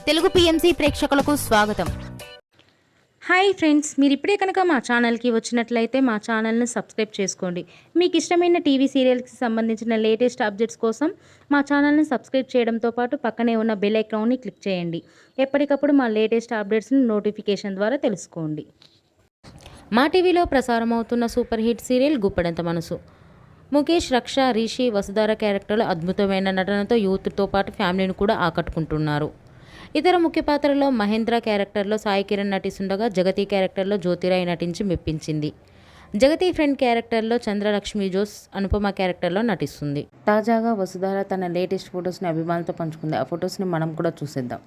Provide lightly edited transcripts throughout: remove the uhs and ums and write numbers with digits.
Telugu PMC ప్రేక్షకులకు స్వాగతం. Hi friends, మీరు ఇప్పుడే కనుక మా ఛానల్కి వచ్చినట్లయితే మా ఛానల్ని సబ్స్క్రైబ్ చేసుకోండి. మీకు ఇష్టమైన టీవీ సీరియల్కి సంబంధించిన లేటెస్ట్ అప్డేట్స్ కోసం మా ఛానల్ని సబ్స్క్రైబ్ చేయడంతో పాటు పక్కనే ఉన్న బెల్ ఐకాన్ని క్లిక్ చేయండి. ఎప్పటికప్పుడు మా లేటెస్ట్ అప్డేట్స్ని నోటిఫికేషన్ ద్వారా తెలుసుకోండి. మా టీవీలో ప్రసారం అవుతున్న సూపర్ హిట్ సీరియల్ గుప్పెడంత మనసు. ముఖేష్, రక్ష, రిషి, వసుధార క్యారెక్టర్లు అద్భుతమైన నటనతో యూత్తో పాటు ఫ్యామిలీని కూడా ఆకట్టుకుంటున్నారు. ఇతర ముఖ్య పాత్రలో మహేంద్ర క్యారెక్టర్లో సాయి కిరణ్ నటిస్తుండగా జగతి క్యారెక్టర్లో జ్యోతిరాయ్ నటించి మెప్పించింది. జగతి ఫ్రెండ్ క్యారెక్టర్లో చంద్రలక్ష్మి జోస్ అనుపమ క్యారెక్టర్లో నటిస్తుంది. తాజాగా వసుధార తన లేటెస్ట్ ఫొటోస్ని అభిమానులతో పంచుకుంది. ఆ ఫొటోస్ని మనం కూడా చూసేద్దాం.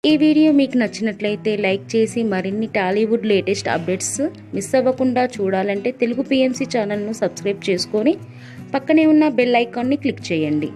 ఈ వీడియో మీకు నచ్చినట్లయితే లైక్ చేసి మరిన్ని టాలీవుడ్ లేటెస్ట్ అప్డేట్స్ మిస్ అవ్వకుండా చూడాలంటే తెలుగు పిఎంసి ఛానల్ను సబ్స్క్రైబ్ చేసుకొని పక్కనే ఉన్న బెల్ ఐకాన్ని క్లిక్ చేయండి.